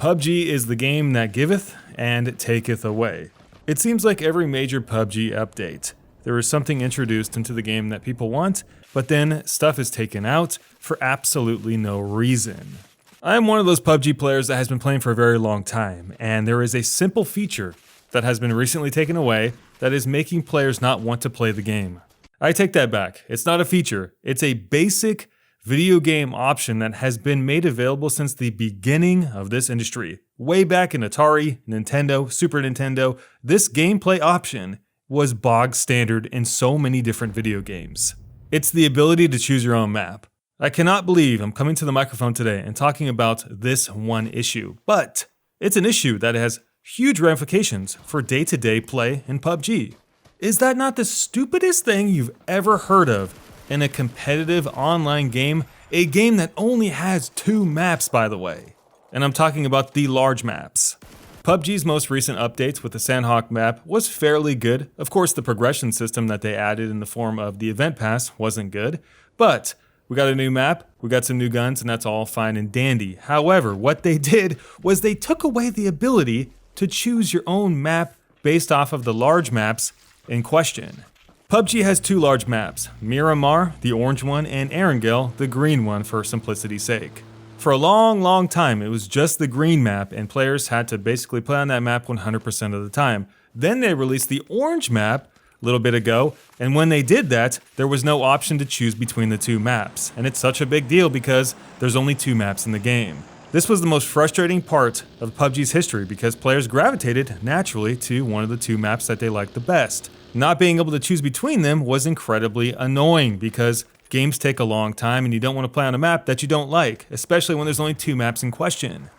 PUBG is the game that giveth and taketh away. It seems like every major PUBG update, there is something introduced into the game that people want, but then stuff is taken out for absolutely no reason. I am one of those PUBG players that has been playing for a very long time, and there is a simple feature that has been recently taken away that is making players not want to play the game. I take that back. It's not a feature. It's a basic video game option that has been made available since the beginning of this industry. Way back in Atari, Nintendo, Super Nintendo, this gameplay option was bog standard in so many different video games. It's the ability to choose your own map. I cannot believe I'm coming to the microphone today and talking about this one issue, but it's an issue that has huge ramifications for day-to-day play in PUBG. Is that not the stupidest thing you've ever heard of in a competitive online game? A game that only has 2 maps, by the way. And I'm talking about the large maps. PUBG's most recent updates with the Sandhawk map was fairly good. Of course, the progression system that they added in the form of the event pass wasn't good, but we got a new map, we got some new guns, and that's all fine and dandy. However, what they did was they took away the ability to choose your own map based off of the large maps in question. PUBG has 2 large maps, Miramar, the orange one, and Erangel, the green one, for simplicity's sake. For a long time, it was just the green map, and players had to basically play on that map 100% of the time. Then they released the orange map a little bit ago, and when they did that, there was no option to choose between the 2 maps. And it's such a big deal because there's only 2 maps in the game. This was the most frustrating part of PUBG's history because players gravitated naturally to one of the 2 maps that they liked the best. Not being able to choose between them was incredibly annoying because games take a long time and you don't want to play on a map that you don't like, especially when there's only 2 maps in question.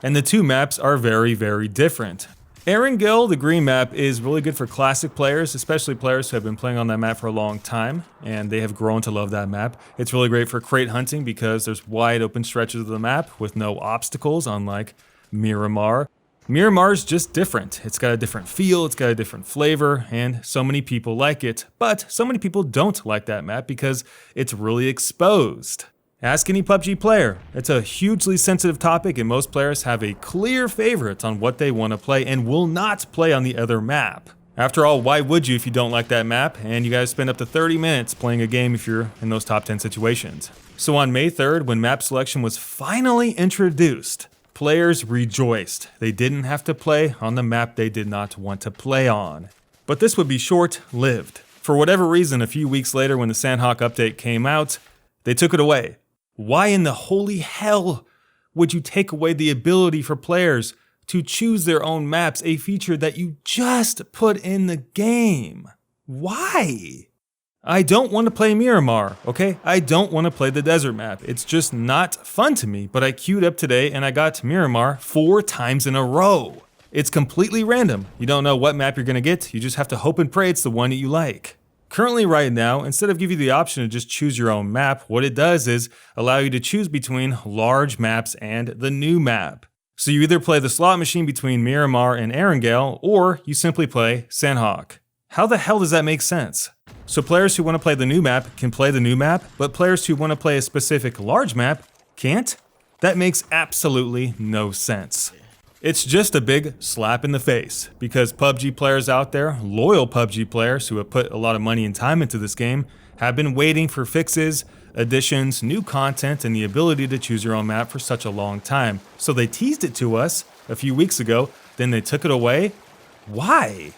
And the 2 maps are very different. Erangel, the green map, is really good for classic players, especially players who have been playing on that map for a long time, and they have grown to love that map. It's really great for crate hunting because there's wide open stretches of the map with no obstacles, unlike Miramar. Miramar's just different. It's got a different feel, it's got a different flavor, and so many people like it. But so many people don't like that map because it's really exposed. Ask any PUBG player. It's a hugely sensitive topic and most players have a clear favorite on what they want to play and will not play on the other map. After all, why would you if you don't like that map? And you guys spend up to 30 minutes playing a game if you're in those top 10 situations. So on May 3rd, when map selection was finally introduced, players rejoiced. They didn't have to play on the map they did not want to play on. But this would be short-lived. For whatever reason, a few weeks later when the Sandhawk update came out, they took it away. Why in the holy hell would you take away the ability for players to choose their own maps, a feature that you just put in the game? Why? I don't want to play Miramar, okay? I don't want to play the desert map. It's just not fun to me, but I queued up today and I got Miramar 4 times in a row. It's completely random. You don't know what map you're going to get. You just have to hope and pray it's the one that you like. Currently right now, instead of giving you the option to just choose your own map, what it does is allow you to choose between large maps and the new map. So you either play the slot machine between Miramar and Erangel, or you simply play Sandhawk. How the hell does that make sense? So players who want to play the new map can play the new map, but players who want to play a specific large map can't? That makes absolutely no sense. It's just a big slap in the face because PUBG players out there, loyal PUBG players who have put a lot of money and time into this game, have been waiting for fixes, additions, new content, and the ability to choose your own map for such a long time. So they teased it to us a few weeks ago, then they took it away. Why?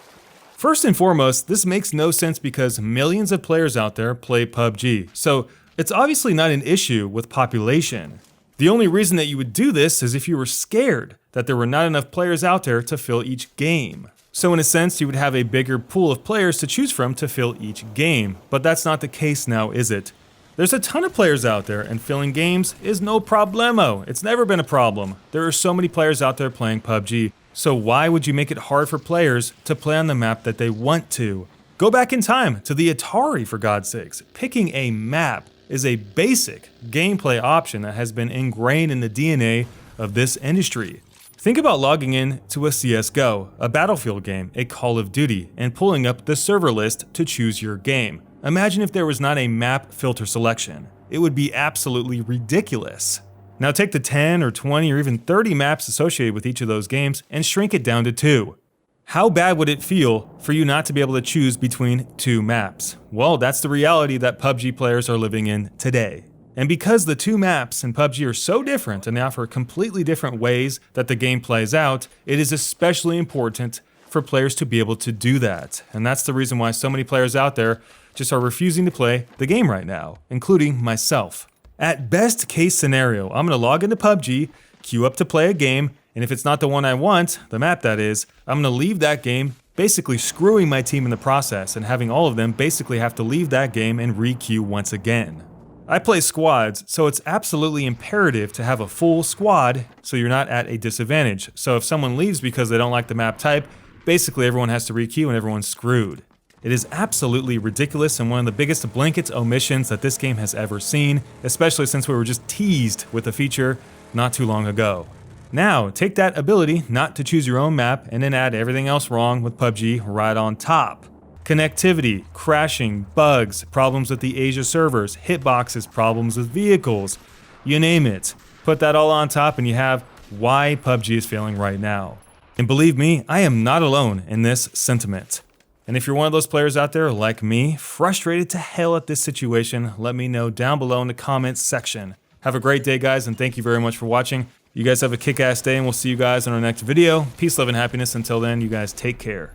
First and foremost, this makes no sense because millions of players out there play PUBG, so it's obviously not an issue with population. The only reason that you would do this is if you were scared that there were not enough players out there to fill each game. So in a sense, you would have a bigger pool of players to choose from to fill each game, but that's not the case now, is it? There's a ton of players out there and filling games is no problemo. It's never been a problem. There are so many players out there playing PUBG, so why would you make it hard for players to play on the map that they want to? Go back in time to the Atari, for God's sakes. Picking a map is a basic gameplay option that has been ingrained in the DNA of this industry. Think about logging in to a CSGO, a Battlefield game, a Call of Duty, and pulling up the server list to choose your game. Imagine if there was not a map filter selection. It would be absolutely ridiculous. Now take the 10 or 20 or even 30 maps associated with each of those games and shrink it down to 2. How bad would it feel for you not to be able to choose between 2 maps? Well, that's the reality that PUBG players are living in today. And because the 2 maps in PUBG are so different and they offer completely different ways that the game plays out, it is especially important for players to be able to do that. And that's the reason why so many players out there just are refusing to play the game right now, including myself. At best case scenario, I'm going to log into PUBG, queue up to play a game, and if it's not the one I want, the map that is, I'm going to leave that game, basically screwing my team in the process and having all of them basically have to leave that game and re-queue once again. I play squads, so it's absolutely imperative to have a full squad so you're not at a disadvantage. So if someone leaves because they don't like the map type, basically everyone has to re-queue and everyone's screwed. It is absolutely ridiculous and one of the biggest blanket omissions that this game has ever seen, especially since we were just teased with the feature not too long ago. Now, take that ability not to choose your own map and then add everything else wrong with PUBG right on top. Connectivity, crashing, bugs, problems with the Asia servers, hitboxes, problems with vehicles, you name it. Put that all on top and you have why PUBG is failing right now. And believe me, I am not alone in this sentiment. And if you're one of those players out there like me, frustrated to hell at this situation, let me know down below in the comments section. Have a great day, guys, and thank you very much for watching. You guys have a kick-ass day, and we'll see you guys in our next video. Peace, love, and happiness. Until then, you guys take care.